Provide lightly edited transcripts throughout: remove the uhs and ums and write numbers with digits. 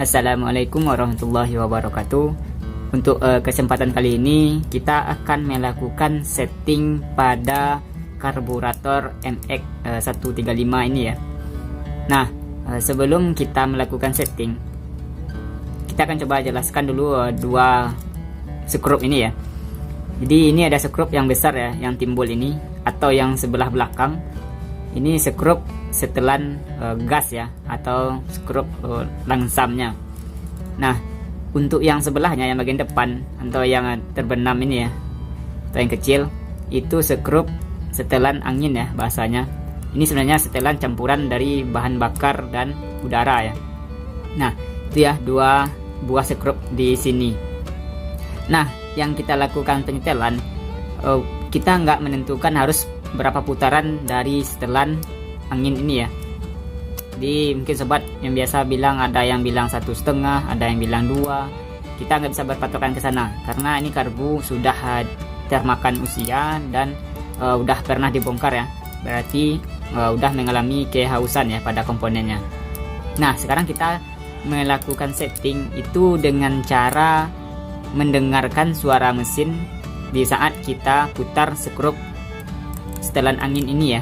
Assalamualaikum warahmatullahi wabarakatuh. Untuk kesempatan kali ini kita akan melakukan setting pada karburator MX135 ini ya. Nah, sebelum kita melakukan setting, kita akan coba jelaskan dulu dua skrup ini ya. Jadi ini ada skrup yang besar ya, yang timbul ini, atau yang sebelah belakang. Ini skrup setelan gas ya, atau skrup langsamnya. Nah, untuk yang sebelahnya, yang bagian depan atau yang terbenam ini ya, atau yang kecil, itu skrup setelan angin ya bahasanya. Ini sebenarnya setelan campuran dari bahan bakar dan udara ya. Nah, itu ya dua buah skrup di sini. Nah, yang kita lakukan penyetelan, kita nggak menentukan harus berapa putaran dari setelan angin ini ya. Jadi mungkin sobat yang biasa bilang, ada yang bilang 1,5, ada yang bilang 2. Kita nggak bisa berpatokan ke sana karena ini karbu sudah termakan usia dan udah pernah dibongkar ya. Berarti udah mengalami kehausan ya pada komponennya. Nah, sekarang kita melakukan setting itu dengan cara mendengarkan suara mesin di saat kita putar skrup setelan angin ini ya.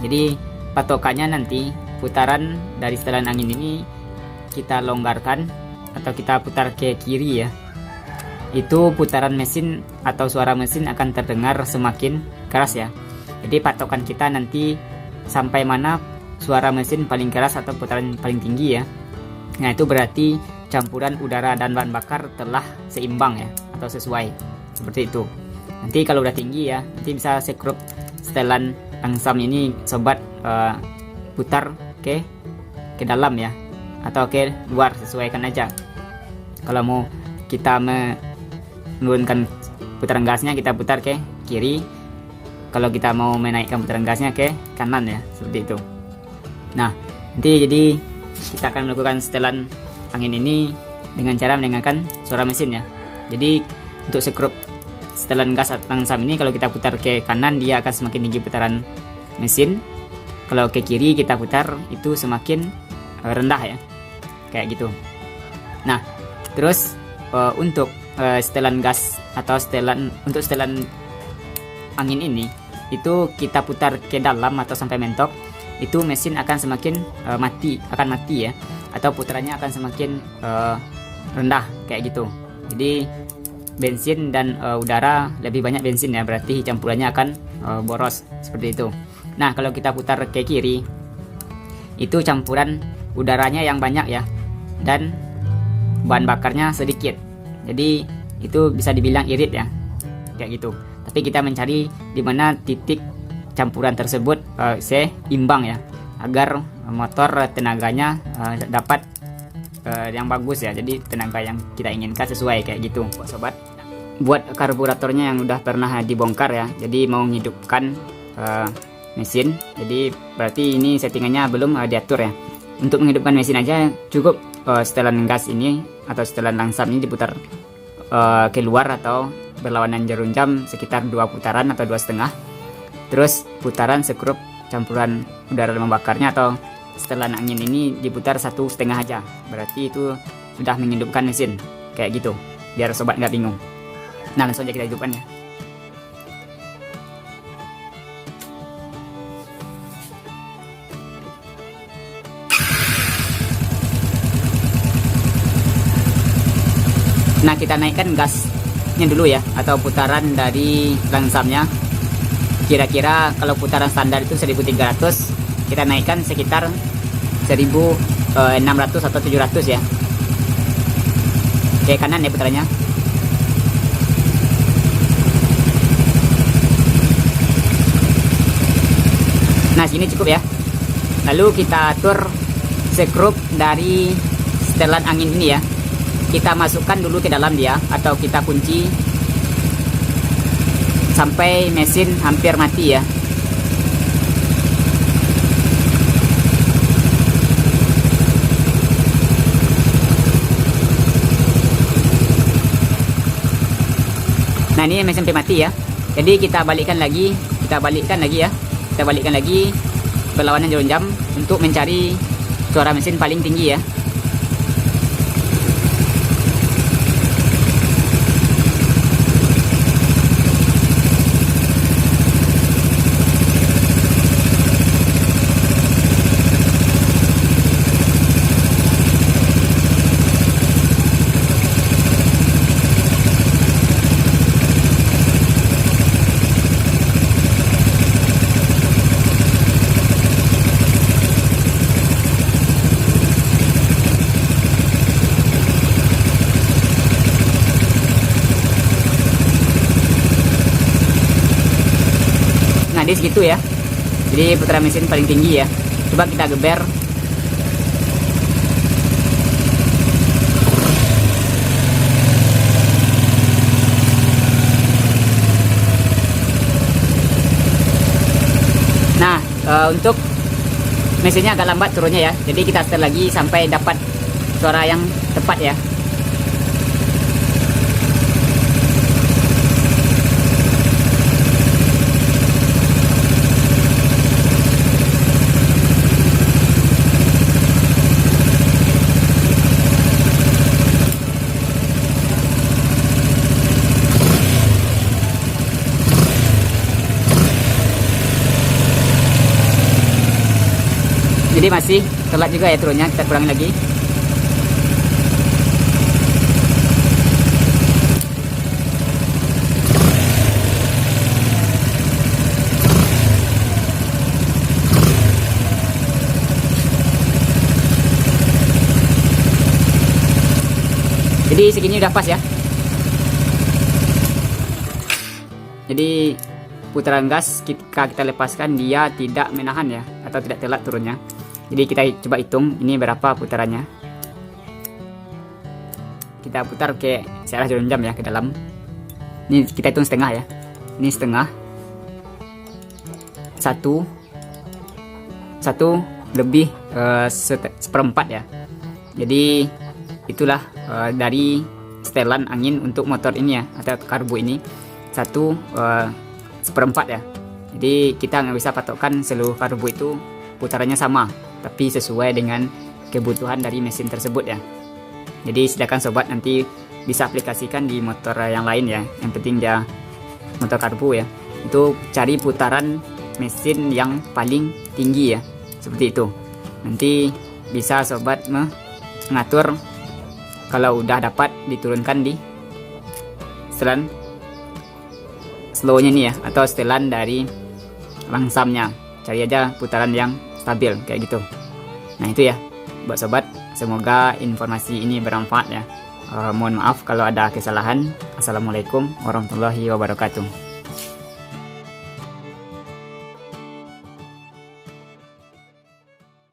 Jadi patokannya nanti putaran dari setelan angin ini kita longgarkan atau kita putar ke kiri ya. Itu putaran mesin atau suara mesin akan terdengar semakin keras ya. Jadi patokan kita nanti sampai mana suara mesin paling keras atau putaran paling tinggi ya. Nah, itu berarti campuran udara dan bahan bakar telah seimbang ya, atau sesuai seperti itu. Nanti kalau udah tinggi ya, nanti bisa skrup setelan langsam ini sobat putar ke dalam ya, atau ke luar, sesuaikan aja. Kalau mau kita menurunkan putaran gasnya, kita putar ke kiri. Kalau kita mau menaikkan putaran gasnya ke kanan ya, seperti itu. Nah, nanti jadi kita akan melakukan setelan angin ini dengan cara mendengarkan suara mesin ya. Jadi untuk skrup setelan gas langsam ini, kalau kita putar ke kanan dia akan semakin tinggi putaran mesin. Kalau ke kiri kita putar itu semakin rendah ya, kayak gitu. Nah, terus untuk setelan gas atau untuk setelan angin ini, itu kita putar ke dalam atau sampai mentok, itu mesin akan semakin mati ya, atau putarannya akan semakin rendah kayak gitu. Jadi bensin dan udara lebih banyak bensin ya, berarti campurannya akan boros seperti itu. Nah, kalau kita putar ke kiri, itu campuran udaranya yang banyak ya, dan bahan bakarnya sedikit. Jadi itu bisa dibilang irit ya, kayak gitu. Tapi kita mencari di mana titik campuran tersebut seimbang ya, agar motor tenaganya dapat yang bagus ya. Jadi tenaga yang kita inginkan sesuai kayak gitu sobat. Buat karburatornya yang udah pernah dibongkar ya, jadi mau menghidupkan mesin, jadi berarti ini settingannya belum diatur ya. Untuk menghidupkan mesin aja cukup setelan gas ini atau setelan langsam ini diputar keluar atau berlawanan jarum jam sekitar 2 putaran atau 2,5. Terus putaran skrup campuran udara membakarnya atau setelan angin ini diputar 1,5 aja. Berarti itu sudah menghidupkan mesin kayak gitu, biar sobat nggak bingung. Nah, langsung aja kita hidupkan ya. Nah, kita naikkan gasnya dulu ya, atau putaran dari langsamnya. Kira-kira kalau putaran standar itu 1300, kita naikkan sekitar 1600 atau 700 ya. Ke kanan ya putarannya. Nah, sini cukup ya. Lalu kita atur skrup dari setelan angin ini ya. Kita masukkan dulu ke dalam dia, atau kita kunci sampai mesin hampir mati ya. Nah, ini mesin sampai mati ya. Jadi kita balikkan lagi ya. Kita balikkan lagi berlawanan jarum jam untuk mencari suara mesin paling tinggi ya. jadi segitu ya. Jadi putaran mesin paling tinggi ya. Coba kita geber. Nah, untuk mesinnya agak lambat turunnya ya. Jadi kita setel lagi sampai dapat suara yang tepat ya. Jadi masih telat juga ya turunnya, kita kurangi lagi. Jadi segini udah pas ya. Jadi putaran gas ketika kita lepaskan dia tidak menahan ya, atau tidak telat turunnya. Jadi kita coba hitung ini berapa putarannya. Kita putar ke searah jarum jam ya, ke dalam. Ini kita hitung setengah ya. Ini setengah. Satu lebih seperempat ya. Jadi itulah dari setelan angin untuk motor ini ya, atau karbu ini. Satu seperempat ya. Jadi kita nggak bisa patokkan seluruh karbu itu putarannya sama, tapi sesuai dengan kebutuhan dari mesin tersebut ya. Jadi silakan sobat nanti bisa aplikasikan di motor yang lain ya. Yang penting dia motor karbu ya. Itu cari putaran mesin yang paling tinggi ya. Seperti itu. Nanti bisa sobat mengatur kalau udah dapat diturunkan di setelan slownya nih ya, atau setelan dari langsamnya. Cari aja putaran yang stabil kayak gitu. Nah itu ya buat sobat, semoga informasi ini bermanfaat ya. Mohon maaf kalau ada kesalahan. Assalamualaikum warahmatullahi wabarakatuh.